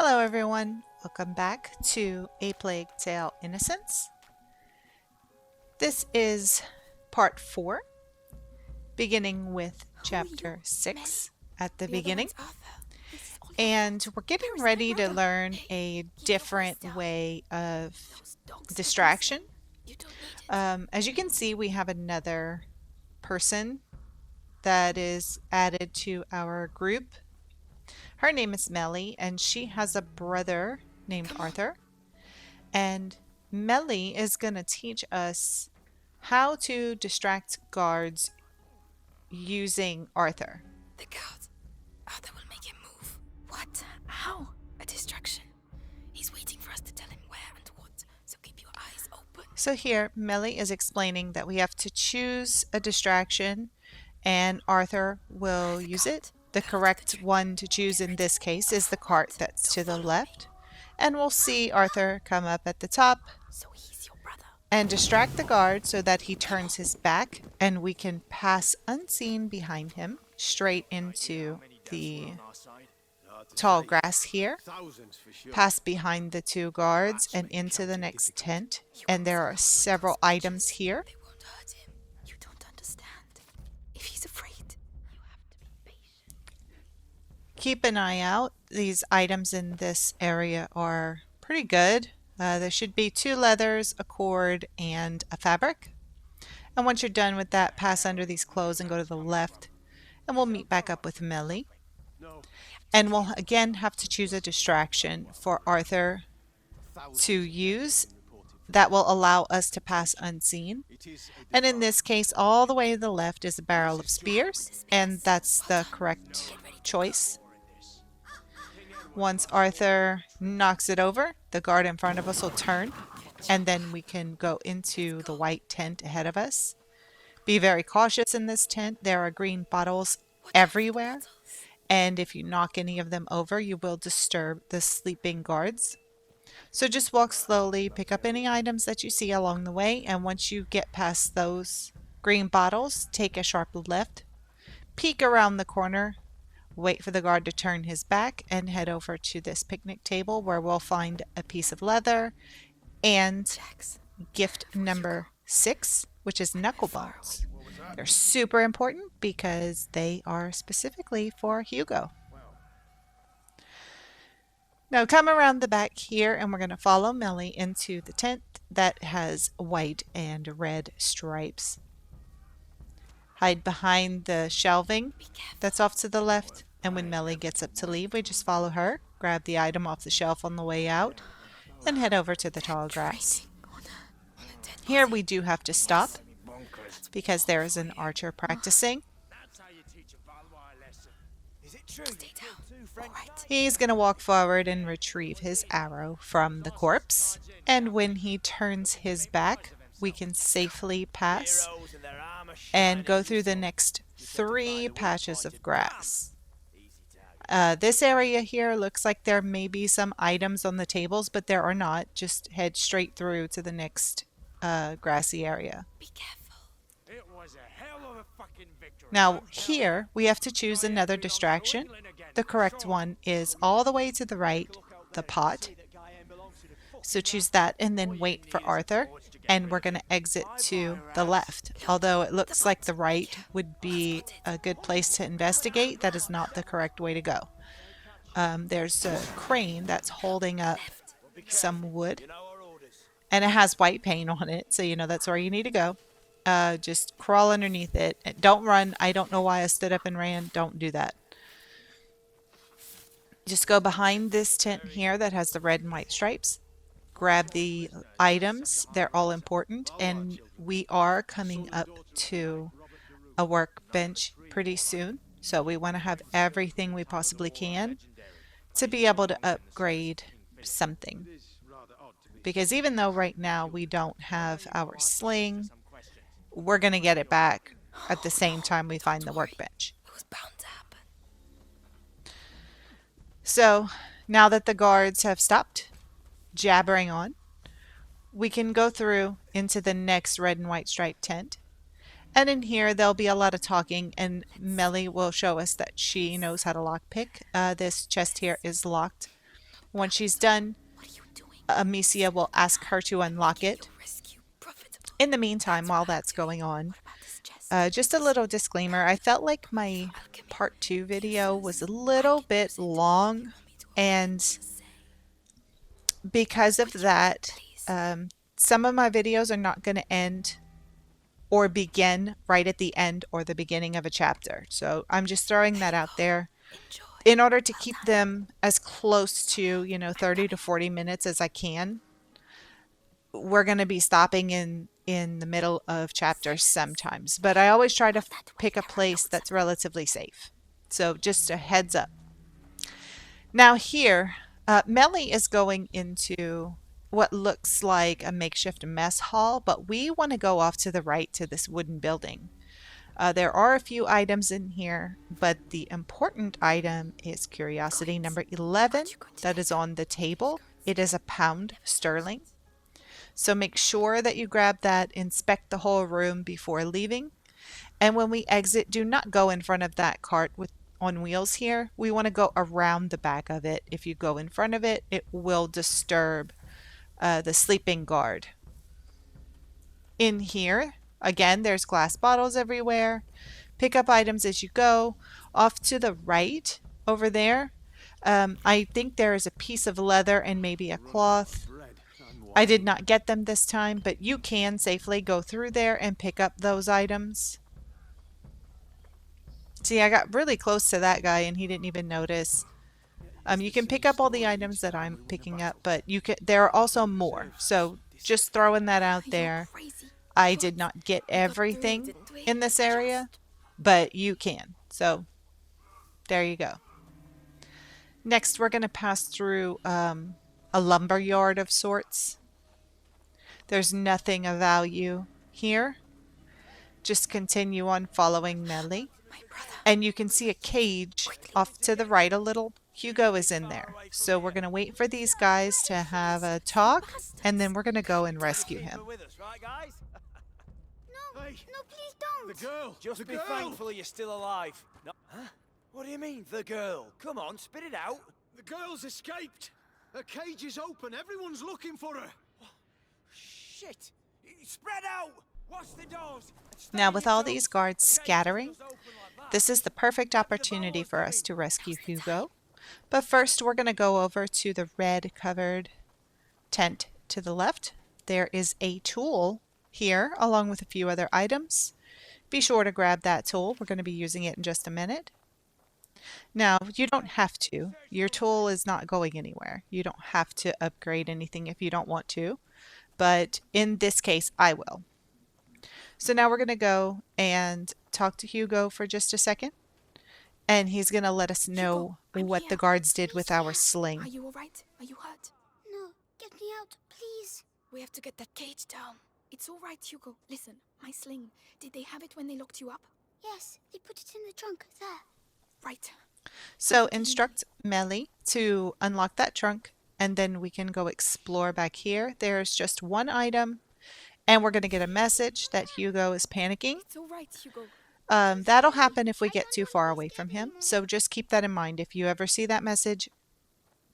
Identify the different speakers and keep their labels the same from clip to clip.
Speaker 1: Hello everyone, welcome back to A Plague Tale Innocence. This is part 4, beginning with chapter 6 at the beginning. And we're getting ready to learn a different way of distraction. As you can see, we have another person that is added to our group. Her name is Melly, and she has a brother named Arthur. And Melly is going to teach us how to distract guards using Arthur.
Speaker 2: The guards. Arthur will make him move. What? How? A distraction. He's waiting for us to tell him where and what, so keep your eyes open.
Speaker 1: So here, Melly is explaining that we have to choose a distraction and Arthur will use it. The correct one to choose in this case is the cart that's to the left. And we'll see Arthur come up at the top and distract the guard so that he turns his back and we can pass unseen behind him straight into the tall grass here, pass behind the two guards and into the next tent. And there are several items here.
Speaker 2: They won't hurt him. You don't understand. If he's afraid, you have to be patient.
Speaker 1: Keep an eye out. These items in this area are pretty good. There should be 2 leathers, a cord, and a fabric. And once you're done with that, pass under these clothes and go to the left. And we'll meet back up with Melly. And we'll again have to choose a distraction for Arthur to use that will allow us to pass unseen. And in this case, all the way to the left is a barrel of spears, and that's the correct choice. Once Arthur knocks it over, the guard in front of us will turn, and then we can go into the white tent ahead of us. Be very cautious in this tent. There are green bottles everywhere, and if you knock any of them over, you will disturb the sleeping guards. So just walk slowly, pick up any items that you see along the way, and once you get past those green bottles, take a sharp left, peek around the corner, wait for the guard to turn his back, and head over to this picnic table where we'll find a piece of leather and gift number 6, which is Knucklebones. They're super important because they are specifically for Hugo. Now come around the back here and we're going to follow Melly into the tent that has white and red stripes. Hide behind the shelving that's off to the left, and when Melly gets up to leave, we just follow her, grab the item off the shelf on the way out, and head over to the tall grass. Here we do have to stop because there is an archer practicing. He's going to walk forward and retrieve his arrow from the corpse, and when he turns his back, we can safely pass and go through the next 3 patches of grass. This area here looks like there may be some items on the tables, but there are not. Just head straight through to the next grassy area.
Speaker 2: Be careful.
Speaker 1: Now here we have to choose another distraction. The correct one is all the way to the right, the pot. So choose that and then wait for Arthur, and we're going to exit to the left. Although it looks like the right would be a good place to investigate, that is not the correct way to go. There's a crane that's holding up some wood, and it has white paint on it, so you know that's where you need to go. Just crawl underneath it. Don't run. I don't know why I stood up and ran. Don't do that. Just go behind this tent here that has the red and white stripes. Grab the items. They're all important, and we are coming up to a workbench pretty soon, so we want to have everything we possibly can to be able to upgrade something, because even though right now we don't have our sling, we're going to get it back at the same time we find the workbench.
Speaker 2: It was bound to happen.
Speaker 1: So now that the guards have stopped jabbering on, we can go through into the next red and white striped tent. And in here there'll be a lot of talking, and Melly will show us that she knows how to lockpick. This chest here is locked. Once she's done,
Speaker 2: What are you doing?
Speaker 1: Amicia will ask her to unlock
Speaker 2: Get
Speaker 1: it.
Speaker 2: your rescue profitable.
Speaker 1: In the meantime,
Speaker 2: That's
Speaker 1: while
Speaker 2: what I'm
Speaker 1: that's
Speaker 2: doing.
Speaker 1: going on,
Speaker 2: What about this chest?
Speaker 1: just a little disclaimer. I felt like my
Speaker 2: Alchemy.
Speaker 1: part 2 video was a
Speaker 2: Useless.
Speaker 1: little
Speaker 2: I can
Speaker 1: bit
Speaker 2: use it. You
Speaker 1: long,
Speaker 2: want me to open it?
Speaker 1: and
Speaker 2: Just say.
Speaker 1: because of
Speaker 2: Would you,
Speaker 1: that,
Speaker 2: please?
Speaker 1: some of my videos are not going to end or begin right at the end or the beginning of a chapter. So I'm just throwing
Speaker 2: There
Speaker 1: that
Speaker 2: you
Speaker 1: out
Speaker 2: go.
Speaker 1: there
Speaker 2: Enjoy.
Speaker 1: in order to
Speaker 2: Well
Speaker 1: keep
Speaker 2: done.
Speaker 1: them as close to,
Speaker 2: I'm
Speaker 1: 30 to
Speaker 2: coming.
Speaker 1: 40 minutes as I can. We're going to be stopping in the middle of chapters sometimes, but I always try to
Speaker 2: Not that way.
Speaker 1: pick a
Speaker 2: There are
Speaker 1: place
Speaker 2: loads of
Speaker 1: that's
Speaker 2: them.
Speaker 1: relatively safe. So just a heads up. Now here, Melly is going into what looks like a makeshift mess hall, but we want to go off to the right to this wooden building. There are a few items in here, but the important item is curiosity
Speaker 2: Coins.
Speaker 1: number 11
Speaker 2: Aren't you going to
Speaker 1: that
Speaker 2: take
Speaker 1: is
Speaker 2: them?
Speaker 1: on the table. It is £1
Speaker 2: Never
Speaker 1: sterling.
Speaker 2: mind.
Speaker 1: So make sure that you grab that, inspect the whole room before leaving. And when we exit, do not go in front of that cart with on wheels here. We want to go around the back of it. If you go in front of it, it will disturb the sleeping guard. In here, again, there's glass bottles everywhere. Pick up items as you go. Off to the right over there, I think there is a piece of leather and maybe a cloth. I did not get them this time, but you can safely go through there and pick up those items. See, I got really close to that guy and he didn't even notice. You can pick up all the items that I'm picking up, but there are also more. So just throwing that out
Speaker 2: You're
Speaker 1: there.
Speaker 2: crazy.
Speaker 1: I
Speaker 2: But
Speaker 1: did not get
Speaker 2: we got through,
Speaker 1: everything
Speaker 2: didn't we?
Speaker 1: in this area,
Speaker 2: Just.
Speaker 1: but you can. So there you go. Next, we're going to pass through a lumber yard of sorts. There's nothing of value here. Just continue on following Melly.
Speaker 2: My brother.
Speaker 1: And you can see a cage
Speaker 2: Quickly.
Speaker 1: off to the right a little. Hugo is in there. So we're going to wait for these guys to have a talk, and then we're going to go and rescue him.
Speaker 3: With us, right, guys?
Speaker 4: No,
Speaker 3: Hey.
Speaker 4: no, please don't.
Speaker 3: The girl. Just
Speaker 4: The
Speaker 3: be
Speaker 4: girl.
Speaker 3: thankful you're still alive. No, huh? What do you mean, the girl? Come on, spit it out.
Speaker 4: The girl's escaped. Her cage is open. Everyone's looking for her.
Speaker 3: Shit! Spread out. Watch the doors. Stay
Speaker 1: Now,
Speaker 3: in
Speaker 1: with
Speaker 3: your
Speaker 1: all
Speaker 3: toes.
Speaker 1: these guards
Speaker 3: A cage
Speaker 1: scattering,
Speaker 3: doesn't open like that.
Speaker 1: this is the perfect opportunity for us to rescue Hugo. But first, we're going to go over to the red covered tent to the left. There is a tool here, along with a few other items. Be sure to grab that tool. We're going to be using it in just a minute. Now, you don't have to. Your tool is not going anywhere. You don't have to upgrade anything if you don't want to. But in this case, I will. So now we're going to go and talk to Hugo for just a second. And he's going to let us know
Speaker 2: I'm
Speaker 1: what the
Speaker 2: here.
Speaker 1: guards did with our
Speaker 2: Are
Speaker 1: sling.
Speaker 2: you alright? Are you hurt?
Speaker 4: No, get me out, please.
Speaker 2: We have to get that cage down. It's alright, Hugo. Listen, my sling. Did they have it when they locked you up?
Speaker 4: Yes, they put it in the trunk there.
Speaker 2: Right.
Speaker 1: So instruct Melly to unlock that trunk, and then we can go explore back here. There's just one item, and we're going to get a message that Hugo is panicking.
Speaker 2: It's alright, Hugo.
Speaker 1: That'll happen if we get too far away from him. So just keep that in mind. If you ever see that message,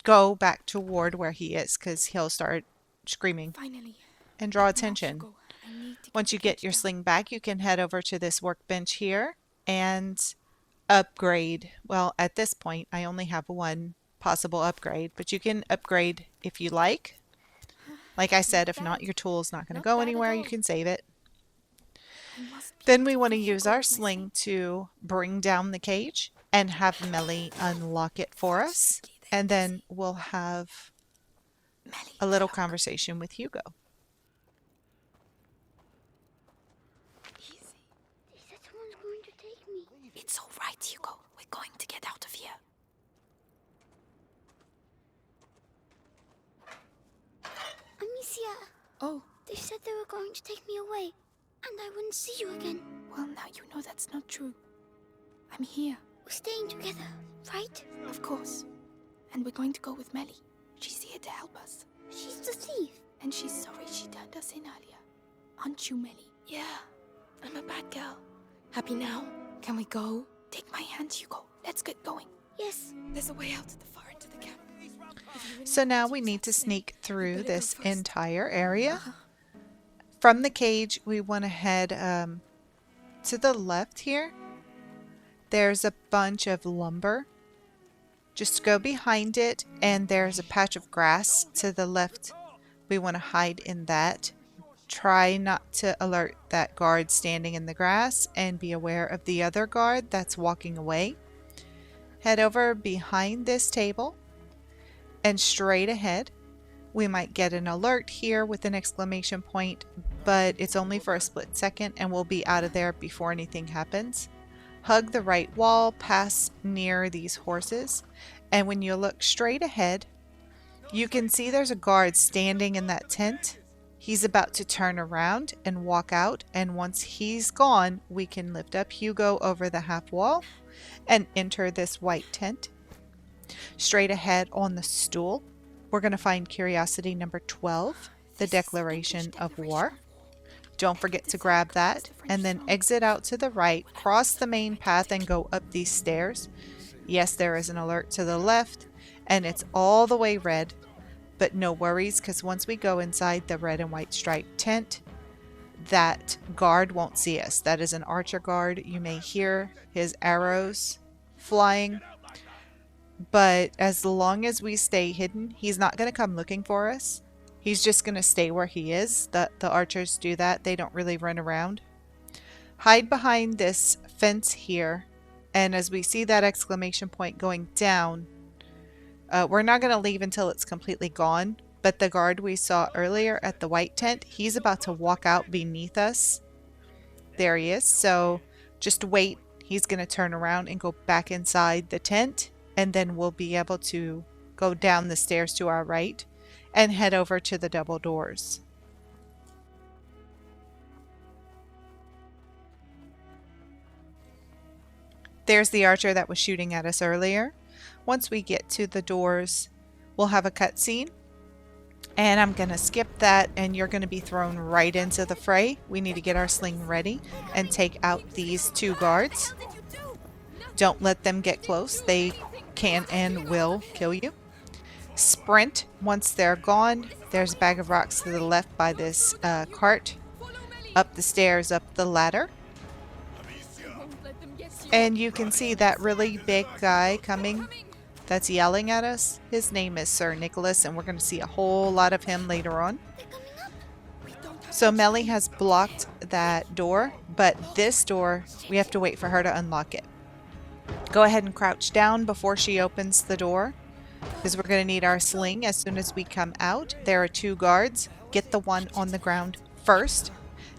Speaker 1: go back toward where he is, because he'll start screaming
Speaker 2: Finally.
Speaker 1: and draw
Speaker 2: Now,
Speaker 1: attention.
Speaker 2: Hugo, I need to
Speaker 1: Once
Speaker 2: the
Speaker 1: you get
Speaker 2: cage
Speaker 1: your
Speaker 2: down.
Speaker 1: sling back, you can head over to this workbench here and upgrade. Well, at this point, I only have one possible upgrade, but you can upgrade if you like. Like I said, if not, your tool is not going to
Speaker 2: Not
Speaker 1: go
Speaker 2: bad at
Speaker 1: anywhere. You
Speaker 2: all.
Speaker 1: can save it.
Speaker 2: I must be
Speaker 1: Then
Speaker 2: able
Speaker 1: we want to
Speaker 2: free
Speaker 1: use
Speaker 2: Hugo
Speaker 1: our
Speaker 2: with my
Speaker 1: sling to bring down the cage and have Melly unlock it for us. And then we'll have
Speaker 2: Melly,
Speaker 1: a little
Speaker 2: look.
Speaker 1: conversation with Hugo.
Speaker 2: Easy.
Speaker 4: They said someone's going to take me.
Speaker 2: It's alright, Hugo. We're going to get out of here.
Speaker 4: Amicia,
Speaker 2: Oh,
Speaker 4: they said they were going to take me away, and I wouldn't see you again.
Speaker 2: well, now you know that's not true. I'm here,
Speaker 4: We're staying together, right?
Speaker 2: of course. And we're going to go with Melly. She's here to help us.
Speaker 4: She's the thief.
Speaker 2: And she's sorry she turned us in earlier. Aren't you, Melly? Yeah, I'm a bad girl. Happy now? Can we go? Take my hand, Hugo. Let's get going.
Speaker 4: Yes.
Speaker 2: There's a way out at the far end of the camp. If
Speaker 1: So now we need to sneak through this entire area. From the cage, we want to head to the left here. There's a bunch of lumber. Just go behind it, and there's a patch of grass to the left. We want to hide in that. Try not to alert that guard standing in the grass, and be aware of the other guard that's walking away. Head over behind this table and straight ahead. We might get an alert here with an exclamation point, but it's only for a split second and we'll be out of there before anything happens. Hug the right wall, pass near these horses, and when you look straight ahead, you can see there's a guard standing in that tent. He's about to turn around and walk out, and once he's gone, we can lift up Hugo over the half wall and enter this white tent. Straight ahead on the stool, we're going to find Curiosity number 12, the Declaration of War. Don't forget to grab that, and then exit out to the right, cross the main path, and go up these stairs. Yes, there is an alert to the left, and it's all the way red, but no worries, because once we go inside the red and white striped tent, that guard won't see us. That is an archer guard. You may hear his arrows flying, but as long as we stay hidden, he's not going to come looking for us. He's just going to stay where he is. The archers do that. They don't really run around. Hide behind this fence here, and as we see that exclamation point going down, we're not going to leave until it's completely gone, but the guard we saw earlier at the white tent, he's about to walk out beneath us. There he is. So just wait. He's going to turn around and go back inside the tent, and then we'll be able to go down the stairs to our right and head over to the double doors. There's the archer that was shooting at us earlier. Once we get to the doors, we'll have a cutscene. And I'm going to skip that, and you're going to be thrown right into the fray. We need to get our sling ready and take out these two guards. Don't let them get close. They can and will kill you. Sprint once they're gone. There's a bag of rocks to the left by this cart. Up the stairs, up the ladder. And you can see that really big guy coming that's yelling at us. His name is Sir Nicholas, and we're going to see a whole lot of him later on. So Melly has blocked that door, but this door, we have to wait for her to unlock it. Go ahead and crouch down before she opens the door, because we're going to need our sling as soon as we come out. There are two guards. Get the one on the ground first,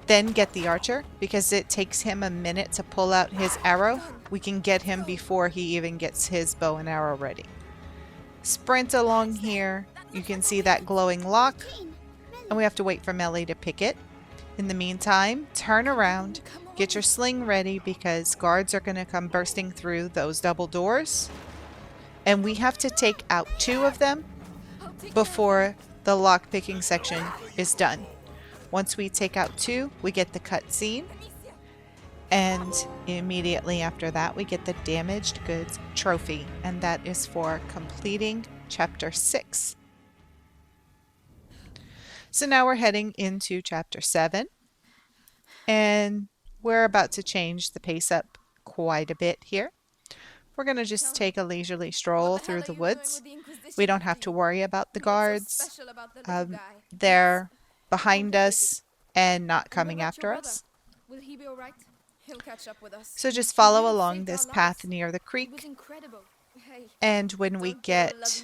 Speaker 1: then get the archer, because it takes him a minute to pull out his arrow. We can get him before he even gets his bow and arrow ready. Sprint along here. You can see that glowing lock, and we have to wait for Melly to pick it. In the meantime, turn around, get your sling ready, because guards are going to come bursting through those double doors. And we have to take out two of them before the lock picking section is done. Once we take out two, we get the cutscene. And immediately after that, we get the damaged goods trophy. And that is for completing chapter 6. So now we're heading into chapter 7. And we're about to change the pace up quite a bit here. We're going to just take a leisurely stroll through the woods. We don't have to worry about the guards. They're behind us and not coming after us.
Speaker 2: Will he be all right? He'll catch up with us.
Speaker 1: So just follow along this path near the creek. And when we get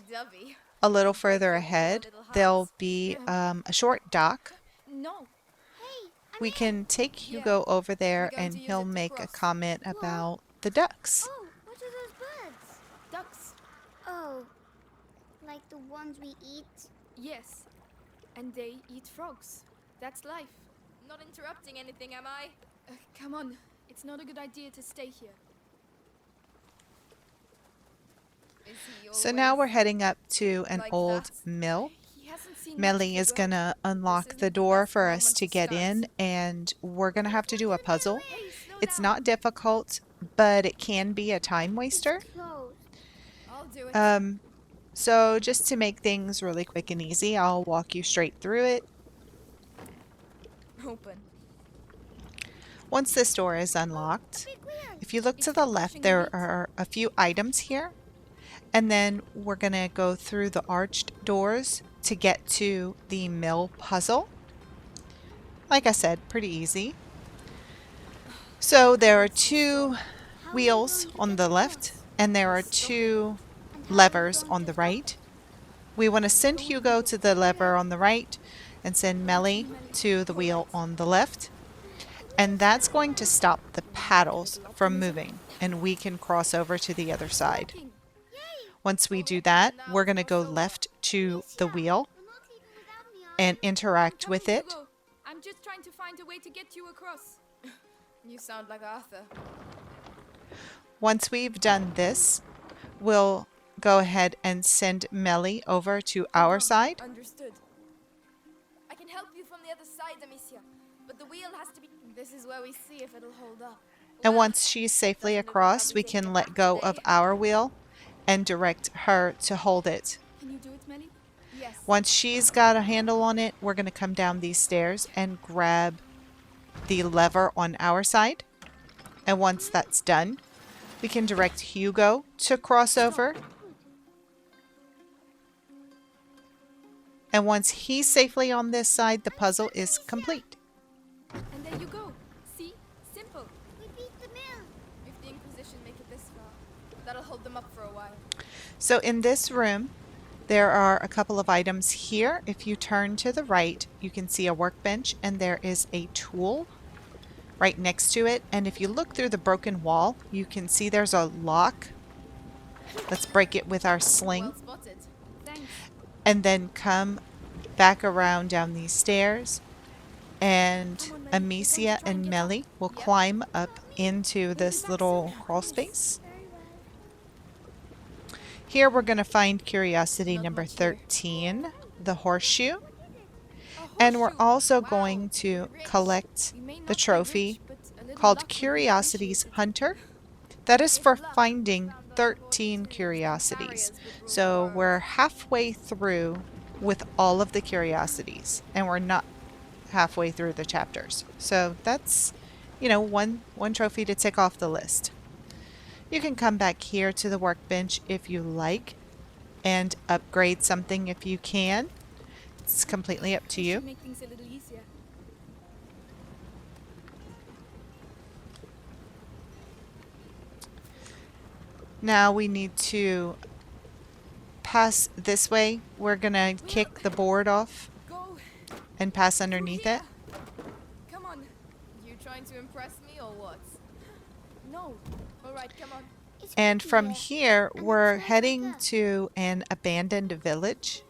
Speaker 1: a little further ahead, there'll be a short dock.
Speaker 2: No.
Speaker 1: We can take Hugo over there and he'll make a comment about the ducks.
Speaker 5: Oh, what are those birds?
Speaker 2: Ducks.
Speaker 5: Oh, like the ones we eat?
Speaker 2: Yes. And they eat frogs. That's life. Not interrupting anything, am I? Come on. It's not a good idea to stay here.
Speaker 1: So now we're heading up to an old mill.
Speaker 2: He hasn't seen
Speaker 1: Melly is going to unlock the door for us to get in, and we're going to have to do a puzzle. It's not difficult, but it can be a time waster.
Speaker 5: Closed.
Speaker 2: I'll do it.
Speaker 1: So just to make things really quick and easy, I'll walk you straight through it.
Speaker 2: Open.
Speaker 1: Once this door is unlocked, if you look to the left, there are a few items here. And then we're going to go through the arched doors to get to the mill puzzle. Like I said, pretty easy. So there are two wheels on the left, and there are two levers on the right. We want to send Hugo to the lever on the right and send Melly to the wheel on the left. And that's going to stop the paddles from moving, and we can cross over to the other side. Once we do that, we're going to go left to the wheel and interact with it.
Speaker 2: I'm just trying to find a way to get you across. You sound like Arthur.
Speaker 1: Once we've done this, we'll go ahead and send Melly over to our side.
Speaker 2: Understood. I can help you from the other side, Amicia, but the wheel has to be... This is where we see if it'll hold up.
Speaker 1: And once she's safely across, we can let go of our wheel and direct her to hold it.
Speaker 2: Can you do it, Melly? Yes.
Speaker 1: Once she's got a handle on it, we're going to come down these stairs and grab the lever on our side. And once that's done, we can direct Hugo to cross over. And once he's safely on this side, the puzzle is complete.
Speaker 2: And there you go. See? Simple.
Speaker 5: We beat the mill.
Speaker 2: If the Inquisition make it this far, that'll hold them up for a while.
Speaker 1: So in this room, there are a couple of items here. If you turn to the right, you can see a workbench, and there is a tool right next to it. And if you look through the broken wall, you can see there's a lock. Let's break it with our sling.
Speaker 2: Well spotted. Thanks.
Speaker 1: And then come back around down these stairs. And Amicia and Melly will climb up into this little crawl space. Here we're going to find Curiosity number 13, the Horseshoe. And we're also going to collect the trophy called Curiosities Hunter. That is for finding 13 curiosities. So we're halfway through with all of the curiosities, and we're not halfway through the chapters. So that's, you know, one trophy to tick off the list. You can come back here to the workbench if you like and upgrade something if you can. It's completely up to you.
Speaker 2: Make things a little easier.
Speaker 1: Now we need to pass this way. We're gonna kick the board off
Speaker 2: Go.
Speaker 1: and pass underneath it.
Speaker 2: Come on. You trying to impress me or what? No. All right, come on.
Speaker 5: It's
Speaker 1: And
Speaker 5: pretty
Speaker 1: from
Speaker 5: there.
Speaker 1: here,
Speaker 5: And
Speaker 1: we're
Speaker 5: it's right
Speaker 1: heading
Speaker 5: there.
Speaker 1: to an abandoned village.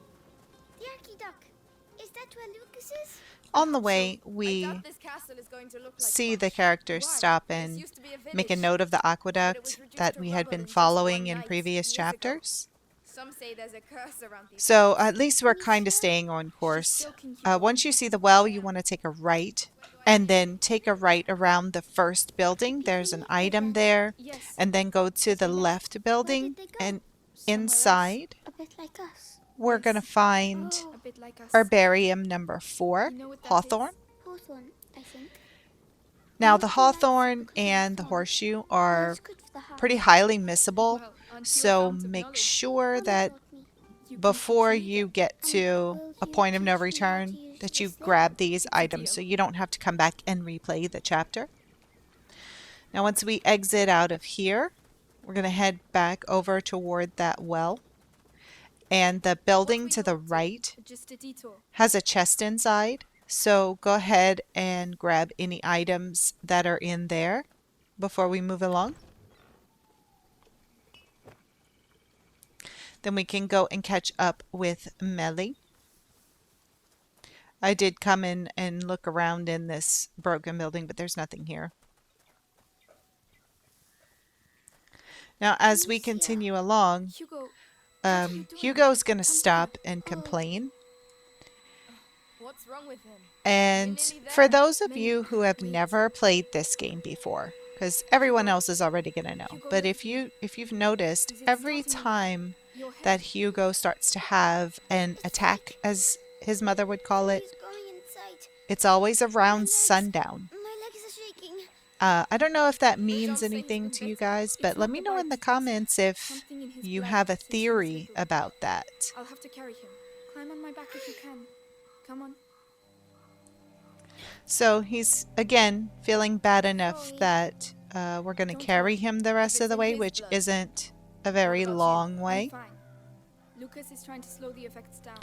Speaker 5: The Archiduck. Is that where Lucas is?
Speaker 1: On the way,
Speaker 2: I
Speaker 1: we
Speaker 2: doubt this castle is going to look like
Speaker 1: see
Speaker 2: much.
Speaker 1: the characters
Speaker 2: Why?
Speaker 1: stop
Speaker 2: This
Speaker 1: and
Speaker 2: used to be a
Speaker 1: make a
Speaker 2: village,
Speaker 1: note of the
Speaker 2: but it was
Speaker 1: aqueduct
Speaker 2: reduced
Speaker 1: that
Speaker 2: to
Speaker 1: we had
Speaker 2: rubble
Speaker 1: been
Speaker 2: in just
Speaker 1: following
Speaker 2: one
Speaker 1: in
Speaker 2: night,
Speaker 1: previous
Speaker 2: years ago.
Speaker 1: chapters.
Speaker 2: Some say there's a curse around these
Speaker 1: So at least we're kind of staying on course.
Speaker 2: joking, Hugo.
Speaker 1: Once you see the well, you want to take a right and then take a right around the first building. There's an item there.
Speaker 2: Yes.
Speaker 1: And then go to the left building,
Speaker 5: Where did they go?
Speaker 1: and
Speaker 2: Somewhere
Speaker 1: inside
Speaker 5: A bit like us.
Speaker 1: we're going to find
Speaker 5: Oh,
Speaker 2: A bit like us.
Speaker 1: Herbarium number 4,
Speaker 2: You know what that
Speaker 1: Hawthorn.
Speaker 2: is?
Speaker 5: Hawthorn, I think.
Speaker 1: Now the Hawthorn and the Horseshoe are
Speaker 5: It's good for the heart.
Speaker 1: pretty highly missable,
Speaker 2: Well, until
Speaker 1: so
Speaker 2: fountain of
Speaker 1: make
Speaker 2: knowledge.
Speaker 1: sure
Speaker 5: Mama
Speaker 1: that
Speaker 5: taught me.
Speaker 2: You can
Speaker 1: before
Speaker 2: teach me
Speaker 1: you get to a point of no return, that you grab these items so you don't have to come back and replay the chapter. Now once we exit out of here, we're going to head back over toward that well. And the building to the right
Speaker 2: just a detour.
Speaker 1: has a chest inside, so go ahead and grab any items that are in there before we move along. Then we can go and catch up with Melly. I did come in and look around in this broken building, but there's nothing here. Now, as we continue along,
Speaker 2: Hugo, what are you doing?
Speaker 1: Hugo's going to
Speaker 2: Calm
Speaker 1: stop
Speaker 2: down.
Speaker 1: and complain.
Speaker 2: What's wrong with him?
Speaker 1: And
Speaker 2: nearly
Speaker 1: for
Speaker 2: there.
Speaker 1: those of
Speaker 2: Maybe-
Speaker 1: you who have
Speaker 2: wait.
Speaker 1: never played this game before, because everyone else is already going to know,
Speaker 2: Hugo,
Speaker 1: but
Speaker 2: look.
Speaker 1: if you've noticed,
Speaker 2: Is it
Speaker 1: every
Speaker 2: starting again?
Speaker 1: time that Hugo starts to have an attack, as his mother would call it.
Speaker 5: He's going inside.
Speaker 1: It's always
Speaker 5: My
Speaker 1: around
Speaker 5: legs.
Speaker 1: sundown.
Speaker 5: My legs are shaking.
Speaker 1: I don't know if that
Speaker 2: Don't
Speaker 1: means
Speaker 2: say he's
Speaker 1: anything
Speaker 2: been
Speaker 1: to you
Speaker 2: bitten.
Speaker 1: guys,
Speaker 2: It's
Speaker 1: but let
Speaker 2: not
Speaker 1: me
Speaker 2: the
Speaker 1: know in
Speaker 2: bite.
Speaker 1: the comments if
Speaker 2: Something in his
Speaker 1: you
Speaker 2: blood
Speaker 1: have a
Speaker 2: since he was
Speaker 1: theory
Speaker 2: little.
Speaker 1: about that.
Speaker 2: I'll have to carry him. Climb on my back if you can. Come on.
Speaker 1: So he's, again, feeling bad enough
Speaker 5: Sorry.
Speaker 1: that we're going to
Speaker 2: Don't
Speaker 1: carry
Speaker 2: worry.
Speaker 1: him the
Speaker 2: If
Speaker 1: rest
Speaker 2: it's
Speaker 1: of the
Speaker 2: in
Speaker 1: way,
Speaker 2: his
Speaker 1: which
Speaker 2: blood.
Speaker 1: isn't a
Speaker 2: What
Speaker 1: very
Speaker 2: about you?
Speaker 1: long
Speaker 2: I'm
Speaker 1: way.
Speaker 2: fine. Lucas is trying to slow the effects down.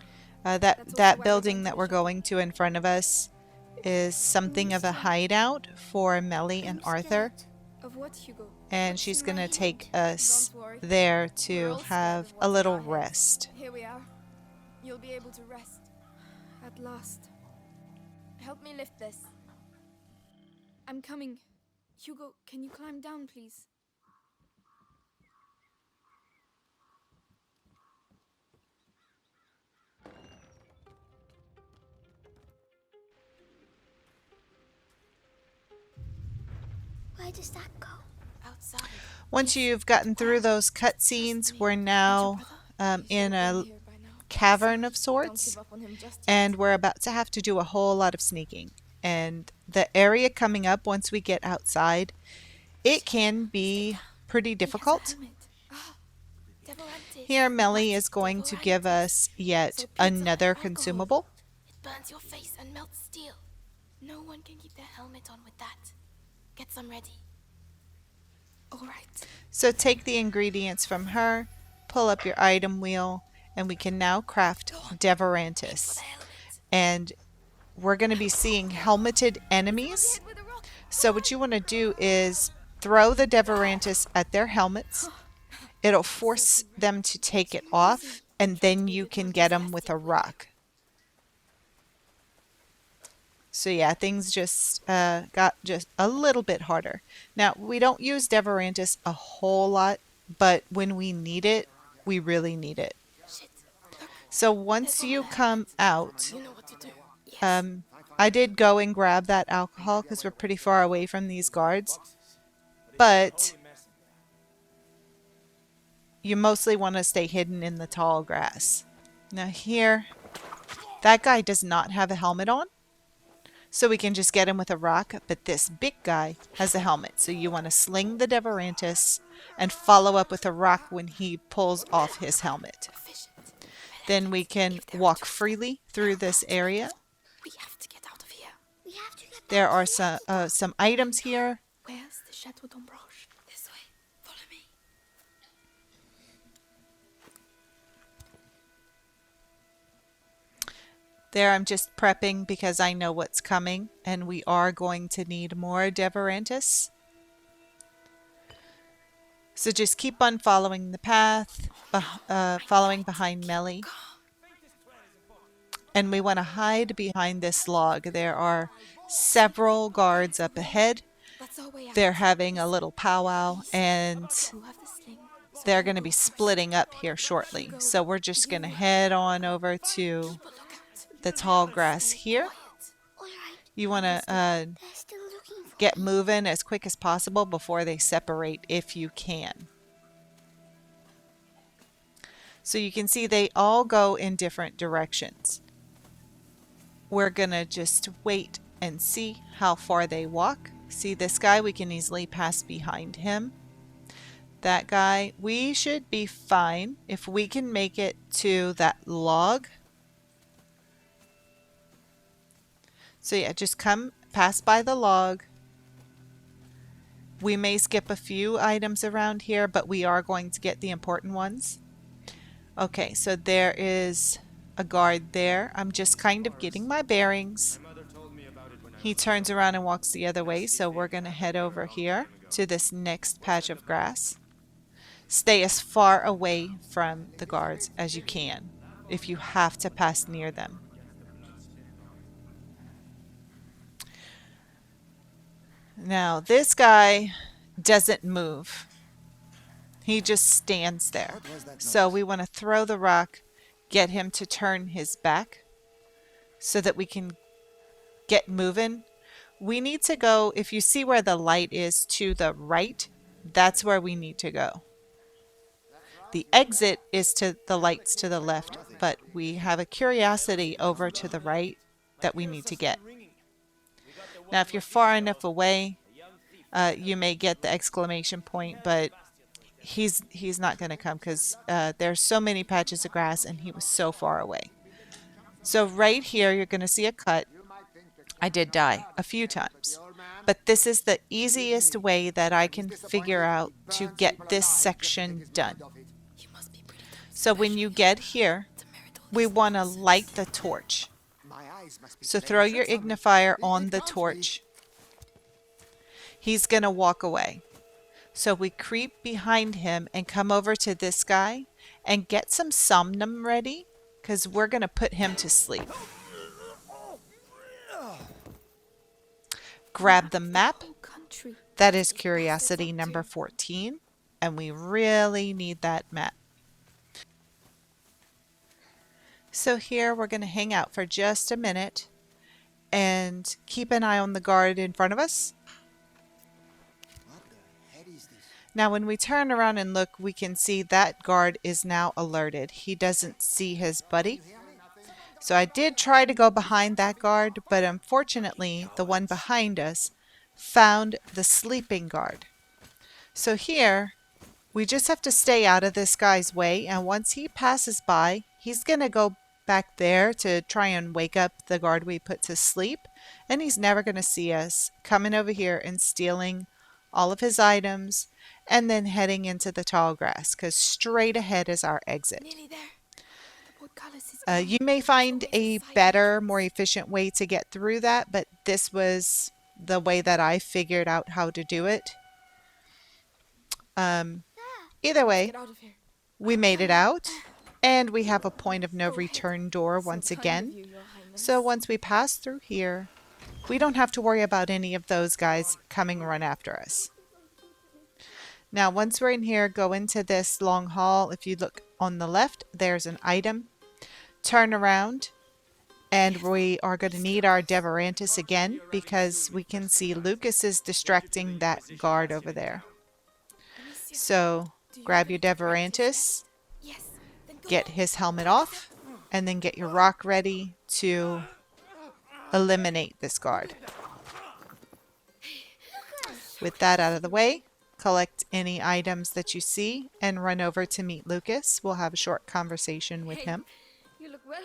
Speaker 1: That
Speaker 2: That's also
Speaker 1: that
Speaker 2: why we're
Speaker 1: building
Speaker 2: going
Speaker 1: that
Speaker 2: to
Speaker 1: we're
Speaker 2: the shop.
Speaker 1: going to in front of us is something of a hideout for Melly and
Speaker 5: I'm
Speaker 1: Arthur,
Speaker 5: scared.
Speaker 2: Of what, Hugo?
Speaker 1: and
Speaker 5: What's
Speaker 1: she's
Speaker 5: in
Speaker 1: going
Speaker 5: my
Speaker 1: to take
Speaker 5: hand?
Speaker 1: us
Speaker 2: Don't worry.
Speaker 1: there
Speaker 2: We're
Speaker 1: to
Speaker 2: all scared
Speaker 1: have
Speaker 2: of
Speaker 1: a
Speaker 2: what's in
Speaker 1: little
Speaker 2: our heads.
Speaker 1: rest.
Speaker 2: Here we are. You'll be able to rest. At last. Help me lift this. I'm coming. Hugo, can you climb down, please?
Speaker 5: Where does that go?
Speaker 2: Outside.
Speaker 1: Once you've gotten through those cutscenes, we're now in a cavern of sorts, and we're about to have to do a whole lot of sneaking. And the area coming up once we get outside, it can be pretty difficult. Here, Melly is going to give us yet another consumable.
Speaker 2: It burns your face and melts steel. No one can keep their helmet on with that. Get some ready. All right.
Speaker 1: So take the ingredients from her, pull up your item wheel, and we can now craft Deverantis. And we're going to be seeing helmeted enemies. So what you want to do is throw the Deverantis at their helmets. It'll force them to take it off, and then you can get them with a rock. So yeah, things just got just a little bit harder. Now, we don't use Deverantis a whole lot, but when we need it, we really need it. So once you come out,
Speaker 2: You know what to do. Yes.
Speaker 1: I did go and grab that alcohol because we're pretty far away from these guards. But you mostly want to stay hidden in the tall grass. Now here, that guy does not have a helmet on, so we can just get him with a rock, but this big guy has a helmet. So you want to sling the Deverantis and follow up with a rock when he pulls off his helmet. Then we can walk freely through this area.
Speaker 2: We have to get out of here.
Speaker 5: We have to get
Speaker 1: There
Speaker 5: back
Speaker 1: are
Speaker 5: here.
Speaker 1: some items here.
Speaker 2: Where's the Chateau d'Ombrage? This way. Follow me.
Speaker 1: There I'm just prepping because I know what's coming, and we are going to need more Deverantis. So just keep on following the path, following behind Melly. And we want to hide behind this log. There are several guards up ahead.
Speaker 2: That's our way out.
Speaker 1: They're having a little powwow, and
Speaker 2: You have the sling.
Speaker 1: they're going to be splitting up here shortly. So we're just going to head on over to
Speaker 2: But look out.
Speaker 1: the tall grass here.
Speaker 5: All right.
Speaker 1: You want to
Speaker 5: They're still looking for
Speaker 1: get
Speaker 5: me.
Speaker 1: moving as quick as possible before they separate if you can. So you can see they all go in different directions. We're gonna just wait and see how far they walk. See this guy, we can easily pass behind him. That guy, we should be fine if we can make it to that log. So yeah, just come pass by the log. We may skip a few items around here, but we are going to get the important ones. Okay, so there is a guard there. I'm just kind of getting my bearings. He turns around and walks the other way, so we're going to head over here to this next patch of grass. Stay as far away from the guards as you can if you have to pass near them. Now, this guy doesn't move. He just stands there. So we want to throw the rock, get him to turn his back so that we can get moving. We need to go, if you see where the light is to the right, that's where we need to go. The exit is to the lights to the left, but we have a curiosity over to the right that we need to get. Now, if you're far enough away, you may get the exclamation point, but he's not going to come because there's so many patches of grass and he was so far away. So right here, you're going to see a cut. I did die a few times, but this is the easiest way that I can figure out to get this section done. So when you get here, we want to light the torch. So throw your ignifier on the torch. He's going to walk away. So we creep behind him and come over to this guy and get some somnum ready because we're going to put him to sleep. Grab the map. That is curiosity number 14, and we really need that map. So here we're going to hang out for just a minute and keep an eye on the guard in front of us. Now when we turn around and look, we can see that guard is now alerted. He doesn't see his buddy. So I did try to go behind that guard, but unfortunately the one behind us found the sleeping guard. So here we just have to stay out of this guy's way, and once he passes by, he's going to go back there to try and wake up the guard we put to sleep, and he's never going to see us coming over here and stealing all of his items and then heading into the tall grass because straight ahead is our exit. You may find a better, more efficient way to get through that, but this was the way that I figured out how to do it. Either way, we made it out, and we have a point of no return door once again. So once we pass through here, we don't have to worry about any of those guys coming run after us. Now, once we're in here, go into this long hall. If you look on the left, there's an item. Turn around, and we are going to need our Deverantis again because we can see Lucas is distracting that guard over there. So grab your Deverantis, get his helmet off, and then get your rock ready to eliminate this guard. With that out of the way, collect any items that you see and run over to meet Lucas. We'll have a short conversation with him.
Speaker 2: You look well.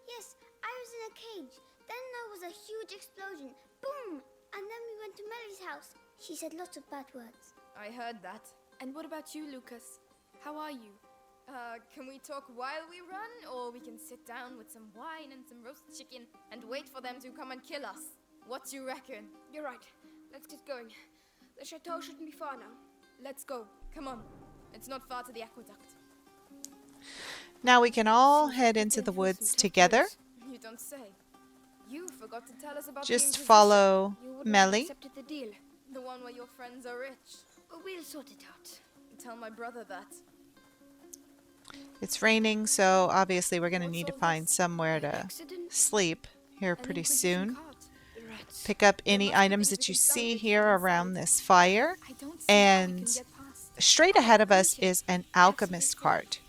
Speaker 5: Yes, I was in a cage. Then there was a huge explosion. Boom! And then we went to Melly's house. She said lots of bad words.
Speaker 2: I heard that. And what about you, Lucas? How are you? Can we talk while we run? Or we can sit down with some wine and some roast chicken and wait for them to come and kill us? What do you reckon?
Speaker 6: You're right. Let's get going. The chateau shouldn't be far now.
Speaker 2: Let's go. Come on. It's not far to the aqueduct.
Speaker 1: Now we can all head into the woods together.
Speaker 2: You don't say. You forgot to tell us about
Speaker 1: Just
Speaker 2: the
Speaker 1: follow
Speaker 6: You wouldn't have
Speaker 1: Melly.
Speaker 6: accepted the deal.
Speaker 2: The one where your friends are rich.
Speaker 6: We'll sort it out.
Speaker 2: Tell my brother that.
Speaker 1: It's raining, so obviously we're going to need to find somewhere to
Speaker 6: Accident?
Speaker 1: sleep here
Speaker 2: An
Speaker 1: pretty
Speaker 2: Inquisition
Speaker 1: soon.
Speaker 2: cart.
Speaker 6: Rats.
Speaker 1: Pick up any items that you see here around this fire.
Speaker 2: I don't see how we can
Speaker 1: And
Speaker 2: get past.
Speaker 1: straight ahead of us is an Alchemist Cart.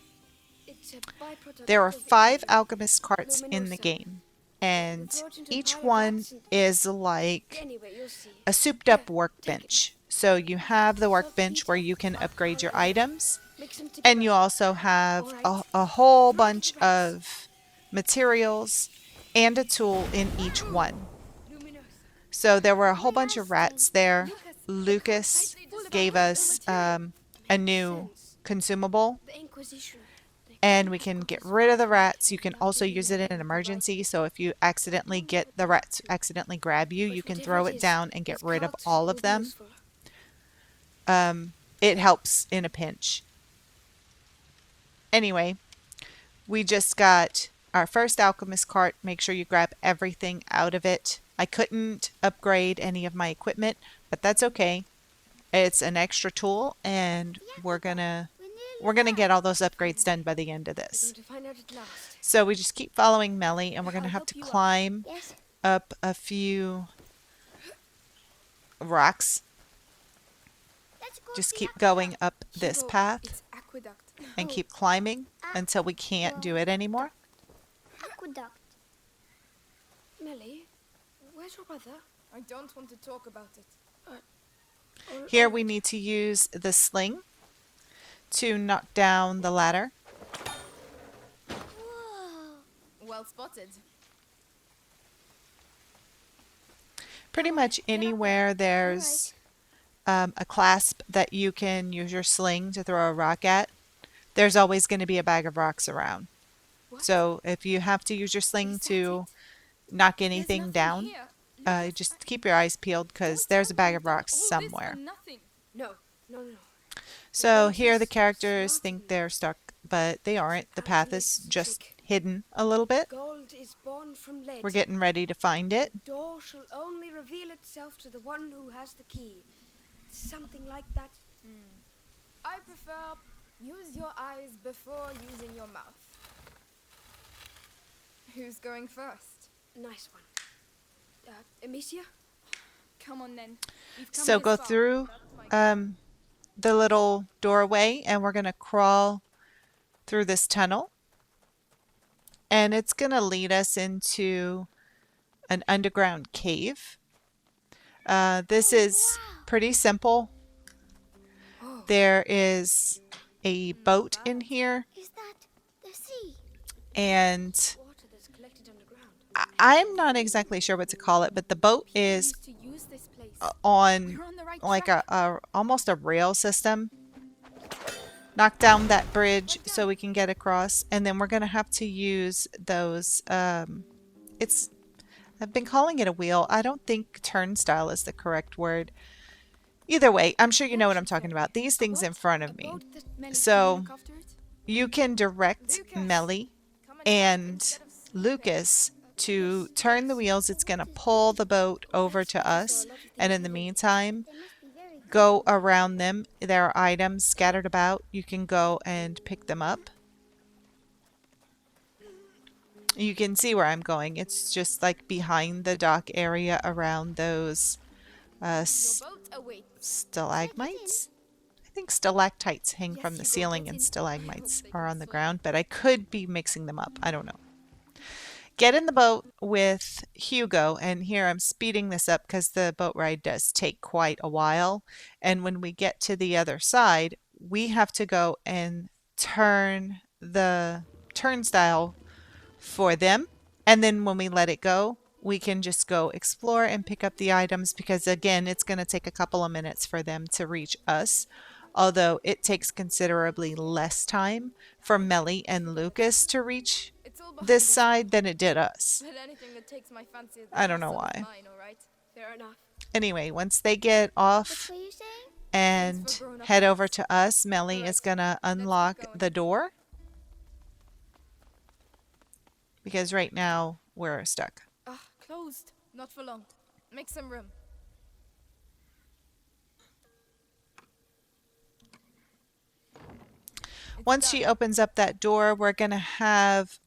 Speaker 6: It's a byproduct
Speaker 1: There are
Speaker 6: of
Speaker 1: 5 Alchemist Carts in the game, and each one is like
Speaker 6: Anyway, you'll see.
Speaker 1: a souped up workbench. So you have the workbench where you can upgrade your items,
Speaker 6: Mix them
Speaker 1: and you
Speaker 6: together.
Speaker 1: also have a whole bunch of materials and a tool in each one.
Speaker 6: Luminos.
Speaker 1: So there were a whole bunch of rats there. Lucas gave us a new consumable,
Speaker 6: The Inquisition.
Speaker 1: and we can get rid of the rats. You can also use it in an emergency. So if you accidentally get the rats accidentally grab you, you can throw it down and get rid of all of them. It helps in a pinch. Anyway, we just got our first Alchemist Cart. Make sure you grab everything out of it. I couldn't upgrade any of my equipment, but that's okay. It's an extra tool, and we're gonna get all those upgrades done by the end of this.
Speaker 6: Going to find out at last.
Speaker 1: So we just keep following Melly, and we're gonna have to climb
Speaker 5: Yes.
Speaker 1: up a few rocks.
Speaker 5: Let's go
Speaker 1: Just
Speaker 5: to the
Speaker 1: keep
Speaker 5: aqueduct.
Speaker 1: going up this
Speaker 2: Hugo,
Speaker 1: path.
Speaker 2: It's aqueduct.
Speaker 1: and keep climbing until we can't do it anymore.
Speaker 5: Aqueduct.
Speaker 6: Melly, where's your brother?
Speaker 2: I don't want to talk about it.
Speaker 1: Here we need to use the sling to knock down the ladder.
Speaker 5: Whoa.
Speaker 2: Well spotted.
Speaker 1: Pretty much anywhere there's a clasp that you can use your sling to throw a rock at, there's always going to be a bag of rocks around. So if you have to use your sling to knock anything down, just keep your eyes peeled because there's a bag of rocks somewhere.
Speaker 6: No, no, no.
Speaker 1: So here the characters think they're stuck, but they aren't. The path is just hidden a little bit.
Speaker 6: Gold is born from lead.
Speaker 1: We're getting ready to find it.
Speaker 6: The door shall only reveal itself to the one who has the key. Something like that.
Speaker 2: I prefer use your eyes before using your mouth. Who's going first?
Speaker 6: Nice one. Amicia?
Speaker 2: Come on then. We've come
Speaker 1: So
Speaker 2: this
Speaker 1: go
Speaker 2: far.
Speaker 1: through
Speaker 2: That's my
Speaker 1: the little doorway and we're going to crawl through this tunnel. And it's going to lead us into an underground cave. This is pretty simple. There is a boat in here,
Speaker 5: Is that the sea?
Speaker 1: and
Speaker 6: Water that's collected underground.
Speaker 1: I'm not exactly sure what to call it, but the boat is
Speaker 2: to use this place.
Speaker 1: on
Speaker 2: We're on the right
Speaker 1: like
Speaker 2: track.
Speaker 1: a almost a rail system. Knock down that bridge so we can get across, and then we're gonna have to use those. It's I've been calling it a wheel. I don't think turnstile is the correct word. Either way, I'm sure you know what I'm talking about. These things in front of me. So you can direct Melly and Lucas to turn the wheels. It's going to pull the boat over to us. And in the meantime,
Speaker 5: They must be very good.
Speaker 1: go around them. There are items scattered about. You can go and pick them up. You can see where I'm going. It's just like behind the dock area around those
Speaker 2: Boat awaits.
Speaker 1: stalagmites. I think stalactites hang from the ceiling and stalagmites are on the ground, but I could be mixing them up. I don't know. Get in the boat with Hugo, and here I'm speeding this up because the boat ride does take quite a while. And when we get to the other side, we have to go and turn the turnstile for them. And then when we let it go, we can just go explore and pick up the items because, again, it's going to take a couple of minutes for them to reach us. Although it takes considerably less time for Melly and Lucas to reach
Speaker 2: It's all behind
Speaker 1: this
Speaker 2: us.
Speaker 1: side than it did us.
Speaker 2: But anything that takes my fancy is
Speaker 1: I don't know
Speaker 2: sort of
Speaker 1: why.
Speaker 2: mine, all right?
Speaker 6: Fair enough.
Speaker 1: Anyway, once they get
Speaker 5: What
Speaker 1: off
Speaker 5: were you saying?
Speaker 1: and head over to us, Melly is going to unlock the door. Because right now we're stuck.
Speaker 2: Ah, closed. Not for long. Make some room.
Speaker 1: Once she opens up that door, we're going to have,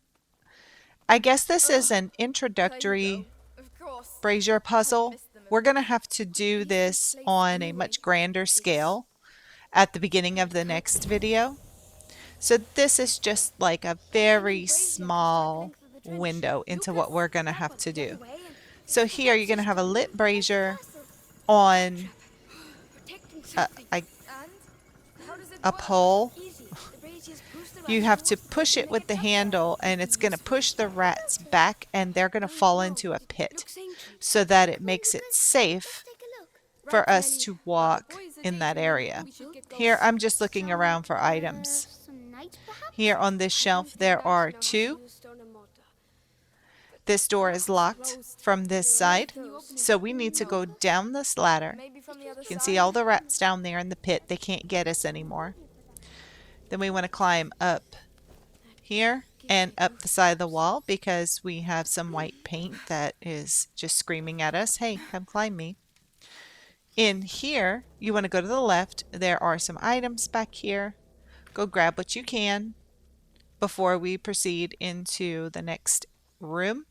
Speaker 1: I guess this is an introductory
Speaker 2: Of course.
Speaker 1: Brazier puzzle. We're going to have to do this on a much grander scale at the beginning of the next video. So this is just like a very small window into what we're going to have to do. So here you're going to have a lit brazier on a
Speaker 2: And how does it work?
Speaker 1: pole.
Speaker 6: Easy. The braziers push the
Speaker 1: You
Speaker 6: rats
Speaker 1: have to
Speaker 6: towards
Speaker 1: push
Speaker 6: them
Speaker 1: it
Speaker 6: to
Speaker 1: with
Speaker 6: make
Speaker 1: the
Speaker 6: a touchdown.
Speaker 1: handle, and it's going to push the rats back, and they're going to fall into a pit
Speaker 6: Looks ancient.
Speaker 1: so that it makes it safe
Speaker 5: Take a look.
Speaker 1: for us to walk in that area.
Speaker 2: We should get
Speaker 1: Here I'm just looking around for items.
Speaker 5: Some night, perhaps?
Speaker 1: Here on this shelf there are two.
Speaker 6: Use stone and mortar.
Speaker 1: This door is locked from this side, so we need to go down this ladder.
Speaker 2: maybe from the other
Speaker 1: You can
Speaker 2: side.
Speaker 1: see all the rats down there in the pit. They can't get us anymore. Then we want to climb up here and up the side of the wall because we have some white paint that is just screaming at us, hey, come climb me. In here, you want to go to the left. There are some items back here. Go grab what you can before we proceed into the next room.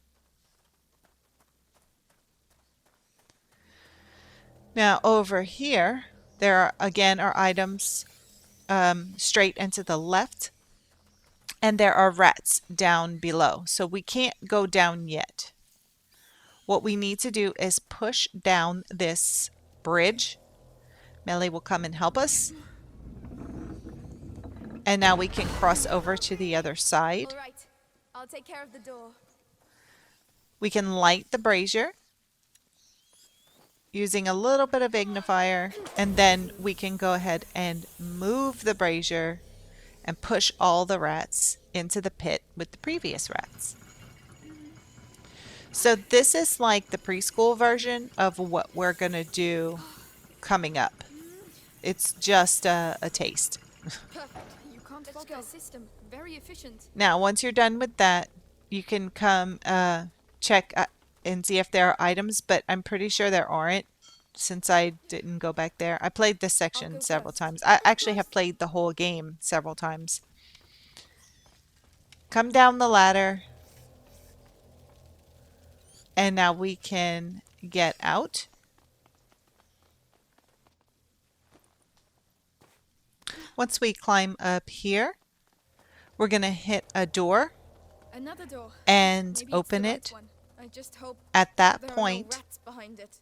Speaker 1: Now over here, there are, again, are items straight and to the left, and there are rats down below, so we can't go down yet. What we need to do is push down this bridge. Melly will come and help us. And now we can cross over to the other side.
Speaker 2: All right, I'll take care of the door.
Speaker 1: We can light the brazier using a little bit of ignifier, and then we can go ahead and move the brazier and push all the rats into the pit with the previous rats. So this is like the preschool version of what we're going to do coming up. It's just a taste.
Speaker 2: Perfect. You can't fault our system. Very efficient.
Speaker 1: Now, once you're done with that, you can come check and see if there are items, but I'm pretty sure there aren't since I didn't go back there. I played this section several times. I actually have played the whole game several times. Come down the ladder. And now we can get out. Once we climb up here, we're going to hit a door
Speaker 2: Another door.
Speaker 1: and
Speaker 2: Maybe it's
Speaker 1: open
Speaker 2: the right
Speaker 1: it.
Speaker 2: one. I just hope
Speaker 1: At that
Speaker 2: there are no
Speaker 1: point,
Speaker 2: rats behind it.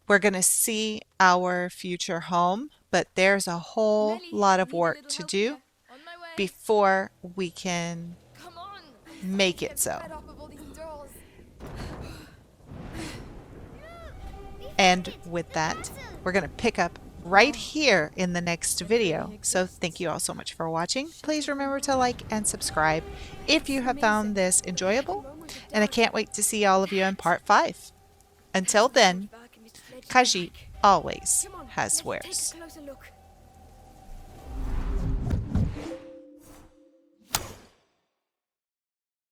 Speaker 1: we're going to see our future home, but there's a whole
Speaker 2: Melly,
Speaker 1: lot of
Speaker 2: need a
Speaker 1: work
Speaker 2: little
Speaker 1: to
Speaker 2: help
Speaker 1: do
Speaker 2: here. On my way.
Speaker 1: before we can
Speaker 2: Come on.
Speaker 1: make
Speaker 2: Get
Speaker 1: it so.
Speaker 2: fed up of all these doors.
Speaker 1: And with that, we're going to pick up right here in the next video. So thank you all so much for watching. Please remember to like and subscribe if you have found this enjoyable. And I can't wait to see all of you in part 5. Until then, Kaji always has wares.
Speaker 6: Take a closer look.